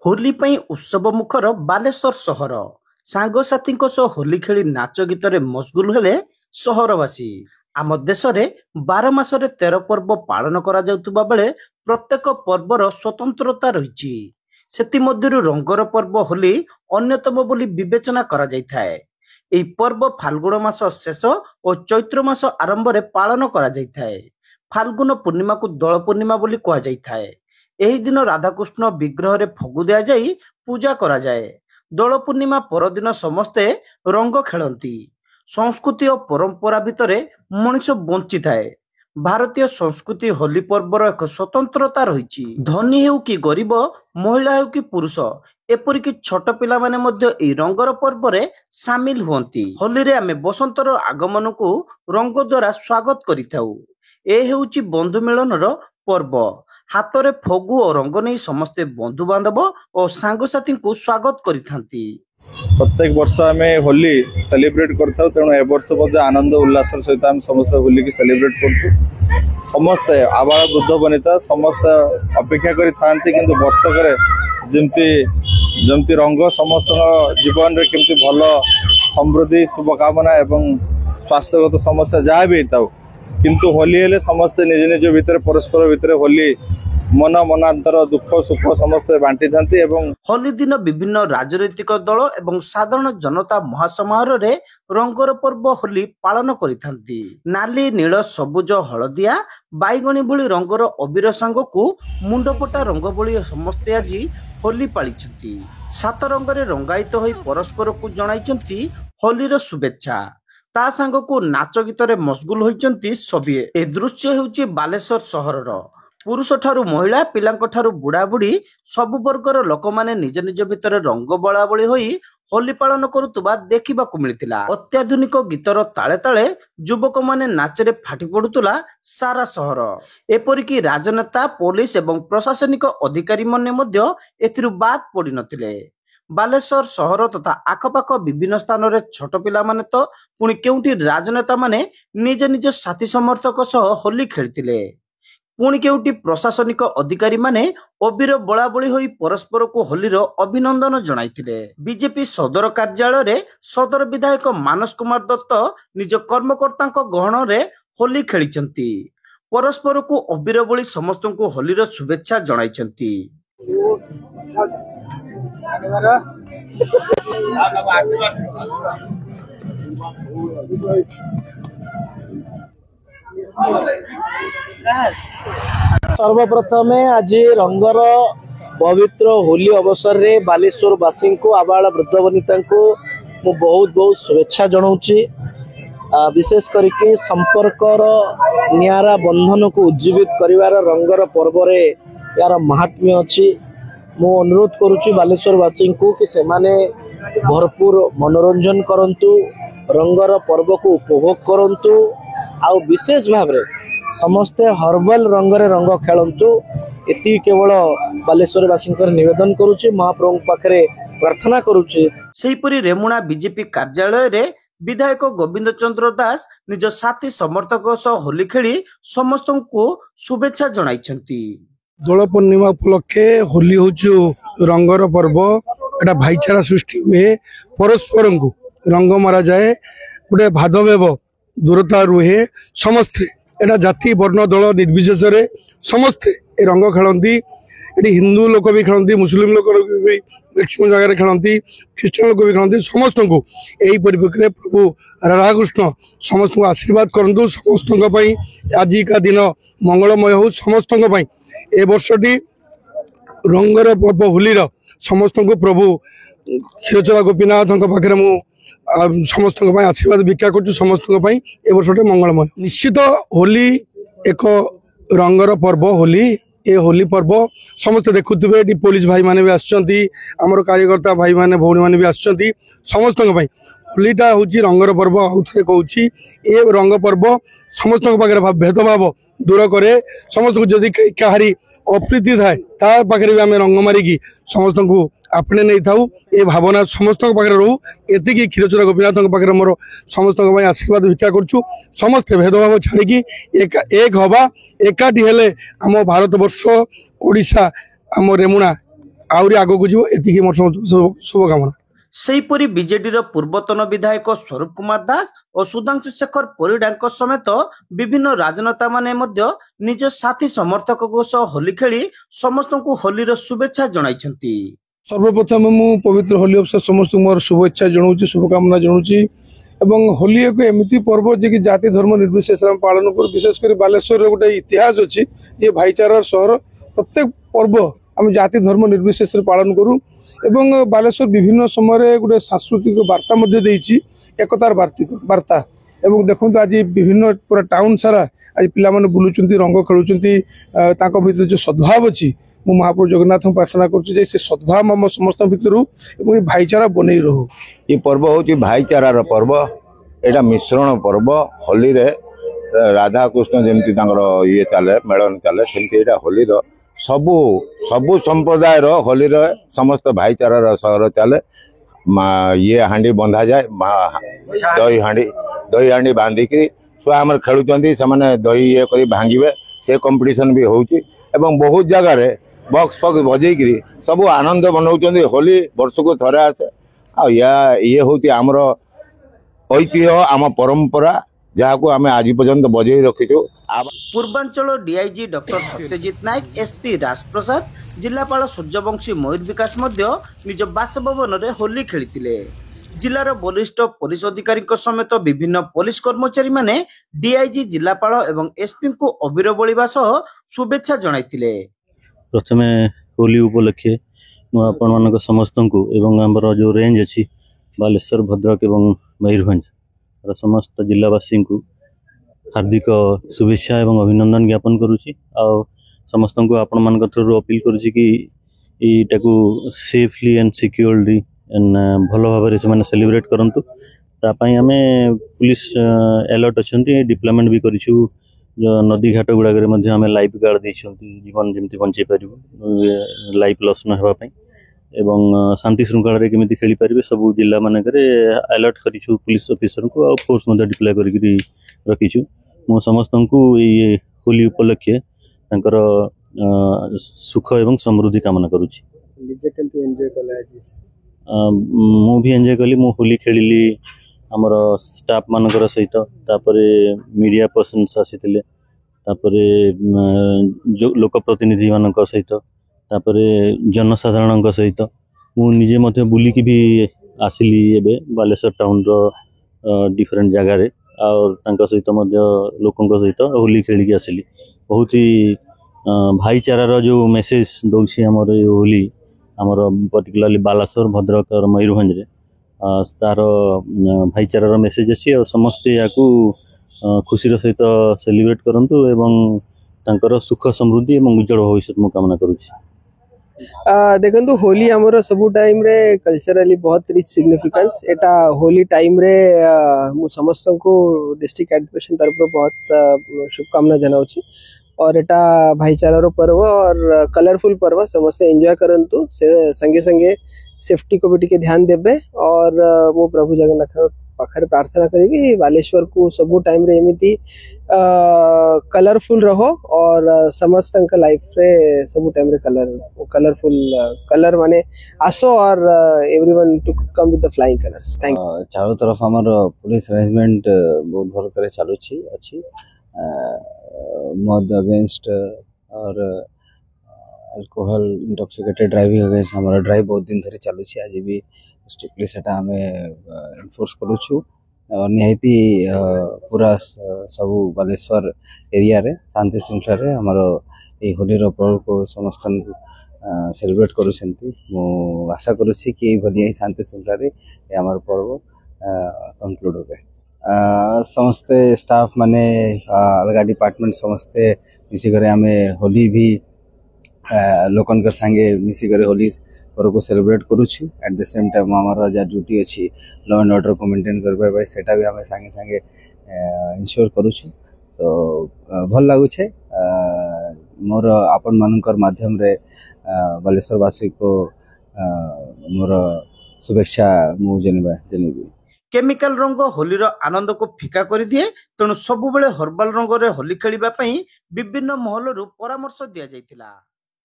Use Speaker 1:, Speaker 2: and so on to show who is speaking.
Speaker 1: होली पई उत्सव मुखर बालेश्वर सहर सांगसाथी होली खेली नाच गीतर मशगुल हेले सहरवासी। आम देश में 12 मासरे 13 पर्व पालन करा जाउतबा बेले प्रत्येक पर्वर स्वतंत्रता रही। सेति मध्यरु रंगर पर्व होली अन्यतम बोली विवेचना करा जाइथाए। एही पर्व फाल्गुन मास शेष और चैत्र मास आरंभ रे पालन करा जाइथाए। फाल्गुन पूर्णिमा को दोल पूर्णिमा बोली कहा जाइथाए। एही दिन राधाकृष्ण विग्रह रे फगु दिया जाई पूजा करा जाए। दोल पूर्णिमा परदिन समस्ते रंग खेलती। संस्कृति और परंपरा भितरे मनुष्य बंची थाए। भारतीय संस्कृति होली पर्वर एक स्वतंत्रता रही। धनी हेउ कि गरीब, महिला हेउ कि पुरुष, एपरिक छोट पिला माने मध्य एही रंगर पर्व रे शामिल हुअंती। होली रे आमे बसंतर आगमन को रंग द्वारा स्वागत करिथाउ। ए हेउची बंधु मिलनर पर्व। हाथरे फगु और रंग नहीं समस्ते बंधु बांधव और सांगसाथी को स्वागत करिथांती।
Speaker 2: प्रत्येक वर्ष आम होली सेलिब्रेट करथाउ, तेणु ए वर्ष मध्य आनंद उल्लास सहित आम समस्त होली की सेलिब्रेट करछु। समस्ते आबाल वृद्ध वनिता समस्त अपेक्षा करि थांती किंतु वर्षकर जमती रंग समस्त जीवन रे केमती भल समृद्धि शुभकामना एवं स्वास्थ्यगत समस्या जहाँ भी होता किंतु होली हेले समस्ते निज निज भितर परस्पर भितर होली मन मनांतर दुख सुख समस्ते बांटी थांती। एवं
Speaker 1: होली दिन विभिन्न राजनैतिक दल एवं साधारण जनता महासमारोह रे रंगर पर्व होली पालन करिथांती। नाली नील सबुज हलदिया बाईगणी भली रंगर अबीर सांग को मुंडपटा रंग भली समस्ते आज होली पालिछंती। सात रंग रे रंगायित होई परस्पर को जणाइछंती होलीर शुभेच्छा। ता सांग को नाच गीतर मशगुल होइछंती सबिए। ए दृश्य हेउची बालेश्वर सहरर। पुरुष ठारू महिला, पिलांक ठारू बुढ़ा बुढ़ी सबु वर्गर लोक माने निज निज भितर रंग बळाबळी होई होली पालन करुतबा देखिबाकू मिलितिला। अत्याधुनिक गीतर ताले ताले युवक माने नाचरे फाटी पडुतला सारा सहर। एपरिकी राजनेता, पुलिस एवं प्रशासनिक अधिकारी माने मध्य एथिरु बात पड़ी नथिले। बालेश्वर सहर तथा आखपाख विभिन्न स्थान रे छोट पिला माने तो पुणी केउठी राजनेता माने निज निज साथी समर्थक सह होली खेलतिले। पुणी केउटी प्रशासनिक अधिकारी माने अबीर बळाबळी होई परस्पर को होलीर अभिनंदन जणाइथिले। बीजेपी सदर कार्यालय रे सदर विधायक मानस कुमार दत्त निज कर्मकर्तांक गहण रे होली खेलिचंती। परस्पर को अबीर बळी समस्त को होलीर शुभेच्छा जणाइचंती।
Speaker 3: सर्वप्रथम आज रंगर पवित्र होली अवसर रे बालेश्वर वासी को आबाल वृद्ध वनिता को मु बहुत बहुत शुभेच्छा जनाऊँगी। विशेष करके संपर्कर नियारा बंधन को उज्जीवित करिवार रंगर पर्व रे यार महात्म्य अच्छी। मु अनुरोध करुच्ची बालेश्वर वासी को कि से माने भरपूर मनोरंजन करंतु, रंगर पर्व को उपभोग करंतु, आउ विशेष भाव रे समस्ते हर्बल रंगरे रंग खेलंतु। एति केवल बालेश्वर वासी निवेदन करुच्ची, महाप्रभु पाखरे प्रार्थना करुच्ची।
Speaker 1: सेहीपरि रेमुणा बीजेपी कार्यालय रे विधायक गोविंद चंद्र दास निज साथी समर्थक सह होली खेली समस्त को शुभेच्छा जणाइछंती।
Speaker 4: दोल पूर्णिमा उपलक्षे होली हूँ रंगर पर्व। एटा भाईचारा सृष्टि हुए, परस्पर को रंग मारा जाए, गोटे भादवेव दूरता रुहे। समस्ते एटा जाति वर्ण दल निर्विशेष समस्ते ए रंग खेलती। ये हिंदू लोक भी खेलती, मुस्लिम लोक भी मैक्सिमम जगह खेलती, ख्रीस्टान लोक भी खेलती। समस्त को यही परिप्रेक्षी प्रभु राधाकृष्ण समस्त को आशीर्वाद करंतु। समस्त आज का दिन मंगलमय हो। समस्त ए वर्षटी रंगर पर्व होलीर समस्त को प्रभु क्षीरचोरा गोपीनाथ पाखे मु समस्त आशीर्वाद भिक्षा कर। समस्त ए वर्षटे मंगलमय। निश्चित होली एक रंगर पर्व। होली ए होली पर्व समस्त देखुवे। पुलिस भाई माने भी आछंती, हमर कार्यकर्ता भाई माने भौणी माने भी आछंती। समस्त होलीटा हूँ रंगर पर्व। आउ थे कहूँ ए रंग पर्व समस्त भेदभाव दूर करे। समस्त को जदि कहारी अप्रीति थाए ता पाखे भी आम रंग मारिकी समस्त को आपणे नहीं था। ए भावना समस्त पाखे रू। एति क्षीरचोरा गोपीनाथ पाखे मोर समस्त आशीर्वाद भिक्षा करुँ। समस्ते भेदभाव छाड़ी एक हवा एकाठी हेले आम भारत वर्ष ओडिशा आम रेमुणा ଆହୁରି ଆଗକୁ ଯିବ। ଏତିକି ମୋର ଶୁଭକାମନା।
Speaker 1: ସେହିପରି ବିଜେଡିର ପୂର୍ବତନ ବିଧାୟକ ସ୍ୱରୂପ କୁମାର ଦାସ ଓ ସୁଧାଂଶୁ ଶେଖର ପରିଡ଼ାଙ୍କ ସମେତ ବିଭିନ୍ନ ରାଜନେତା ମାନେ ମଧ୍ୟ ନିଜ ସାଥୀ ସମର୍ଥକଙ୍କ ସହ ହୋଲି ଖେଳି ସମସ୍ତଙ୍କୁ ହୋଲିର ଶୁଭେଚ୍ଛା ଜଣାଇଛନ୍ତି।
Speaker 4: ସର୍ବପ୍ରଥମେ ମୁଁ ପବିତ୍ର ହୋଲି ଅବସର ସମସ୍ତଙ୍କୁ ମୋର ଶୁଭେଚ୍ଛା ଜଣାଉଛି, ଶୁଭକାମନା ଜଣାଉଛି। ଏବଂ ହୋଲି ଏକ ଏମିତି ପର୍ବ ଯେ କି ଜାତି ଧର୍ମ ନିର୍ବିଶେଷରେ ଆମେ ପାଳନ କରୁ। ବିଶେଷ କରି ବାଲେଶ୍ୱରର ଗୋଟେ ଇତିହାସ ଅଛି ଯେ ଭାଇଚାରାର ସହର। ପ୍ରତ୍ୟେକ ପର୍ବ ଆମେ ଜାତି ଧର୍ମ ନିର୍ବିଶେଷରେ ପାଳନ କରୁ ଏବଂ ବାଲେଶ୍ୱର ବିଭିନ୍ନ ସମୟରେ ଗୋଟେ ସାଂସ୍କୃତିକ ବାର୍ତ୍ତା ମଧ୍ୟ ଦେଇଛି, ଏକତାର ବାର୍ତ୍ତା। ଏବଂ ଦେଖନ୍ତୁ ଆଜି ବିଭିନ୍ନ ପୁରା ଟାଉନ ସାରା ଆଜି ପିଲାମାନେ ବୁଲୁଛନ୍ତି, ରଙ୍ଗ ଖେଳୁଛନ୍ତି। ତାଙ୍କ ଭିତରେ ଯେଉଁ ସଦ୍ଭାବ ଅଛି, ମୁଁ ମହାପ୍ରଭୁ ଜଗନ୍ନାଥଙ୍କୁ ପ୍ରାର୍ଥନା କରୁଛି ଯେ ସେ ସଦ୍ଭାବ ଆମ ସମସ୍ତଙ୍କ ଭିତରୁ ଏବଂ ଏ ଭାଇଚାରା ବନେଇ ରହୁ।
Speaker 5: ये पर्व हूँ भाईचारार पर्व, एटा मिश्रण पर्व। होली रे राधा कृष्ण जमती ये चले मेलन चले सेमती एटा होली सबु सबु संप्रदाय होली रे समस्त भाईचारार सहर चले। ये हांडी बंधा जाए, दही हांडी बांधिकी छुआ आम खेलुंट से दही ये कर भांगे से कंपटीशन भी होची एवं बहुत जगह बक्स फक्स बजेकी सब आनंद बनाऊँ। होली वर्ष को थरे आसे ये हूँ आमर ऐतिह्य आम परंपरा जहाँ आम आज पर्यंत बजे रखीचु।
Speaker 1: पूर्वांचल डीआईजी डॉक्टर सत्यजित नायक, एसपी राजप्रसाद, जिलापाल सूर्यवंशी मयूर विकास निज बासभवन में होली खेली। जिलार वरिष्ठ पुलिस अधिकारी समेत विभिन्न पुलिस कर्मचारी माने डीआईजी, जिलापाल एवं एसपी को अबीर बोलिबा सह शुभेच्छा जणाइथिले।
Speaker 6: प्रथमे होली उपलक्षे मुझे समस्त को एवं आमर जो रेंज अच्छी बालेश्वर, भद्रक एवं मयूरभंज समस्त जिलावासी को हार्दिक शुभेच्छा एवं अभिनंदन ज्ञापन करुच्ची। समस्त को आपण मान थ्रू अपील करुच्ची कि को सेफली एंड सिक्योरली एंड भल भाव से सेलिब्रेट करंतु। तापाई आम पुलिस अलर्ट अच्छा डिप्लॉयमेंट भी करूँ। जो नदी घाट गुड़ाक आम लाइफ गार्ड जीवन जमी बचे पार, लाइफ लॉस न होगापी एवं शांति श्रृंखला केमी खेली पारे सब जिला मानक अलर्ट करूँ। पुलिस ऑफिसर को आ फोर्स डिप्लॉय कर रखीचु। मु समस्त को ये होली उपलक्षे सुख एवं समृद्धि कामना करुच्ची। मु भी एंजॉय कली। मु होली खेली आमर स्टाफ मानकर सहित, मीडिया पर्सन्स आसीथिले, जो लोक प्रतिनिधि मान सहित, जनसाधारण सहित मु निजे मध्य बुलिकी भी आसिली एबे बालेश्वर टाउन रो डिफरेंट जगार और सहित लोकों सहित होली खेलिकी आसिली। बहुत ही भाईचारार जो मेसेज दौची आमर ये होली आमर पर्टिकुलरली बालेश्वर, भद्रक और मयूरभंज तार भाईचारार मेसेज अच्छी और समस्ते या खुशी सहित सेलिब्रेट करंतु एवं तांकर सुख समृद्धि एवं उज्जवल भविष्य मु कामना करुच्ची।
Speaker 3: देखो होली आमर सब टाइम रे कल्चरली बहुत रिच सिग्निफिकेंस। एटा होली टाइम रे मु समस्त को डिस्ट्रिक्ट एडमिनिस्ट्रेशन तरफ बहुत शुभकामना जनाऊँ। और एटा भाईचारार पर्व और कलरफुल पर्व समस्त एंजॉय करंतु। से संगे संगे सेफ्टी को भी टिके ध्यान देबे और मु प्रभु जगन्नाथ पाखरे प्रार्थना करी बालेश्वर को सब टाइम रे एमिति कलरफुल रहो और समस्त लाइफ रे सब टाइम रे कलरफुल कलर माने आसो और everyone to come with the flying colours. Thank you.
Speaker 7: चारों तरफ आमर पुलिस अरेंजमेंट बहुत भल करे चलुची अच्छी। मद अगेंस्ट और अल्कोहल इंटॉक्सिकेटेड ड्राइविंग अगेंस्ट हमारा ड्राइव बहुत दिन धरी चलुची। आज भी स्ट्रिक्टली सेटा आम एनफोर्स करूँ और निहाती पूरा सब बालेश्वर एरिया रे शांति श्रृंखला रे हमर ये होली पर्व को समस्त सेलिब्रेट करूँ। मु आशा करुच्ची कि ये शांति श्रृंखला रे हमर पर्व कंक्लूड हो। समस्ते स्टाफ माने अलग डिपार्टमेंट समस्ते मिसिकर आम होली भी लोकन कर संगे मिसिकर होली पर्व को सेलिब्रेट करूँ। एट द सेम टाइम आमर जहाँ ड्यूटी अच्छी लॉ एंड ऑर्डर को मेंटेन करबा सेटा भी आम संगे संगे इंश्योर करूँ। तो भल लगुचे मोर आपण मानकर माध्यम रे बालेश्वरवासी को मोर शुभेच्छा मु जनबी।
Speaker 1: केमिकल रंग होलीर आनंद को फिका कर दिए, तेणु सबुबले हर्बाल रंग रे होली खेलिबा पई विभिन्न महलरू परामर्श दिया जायतिला।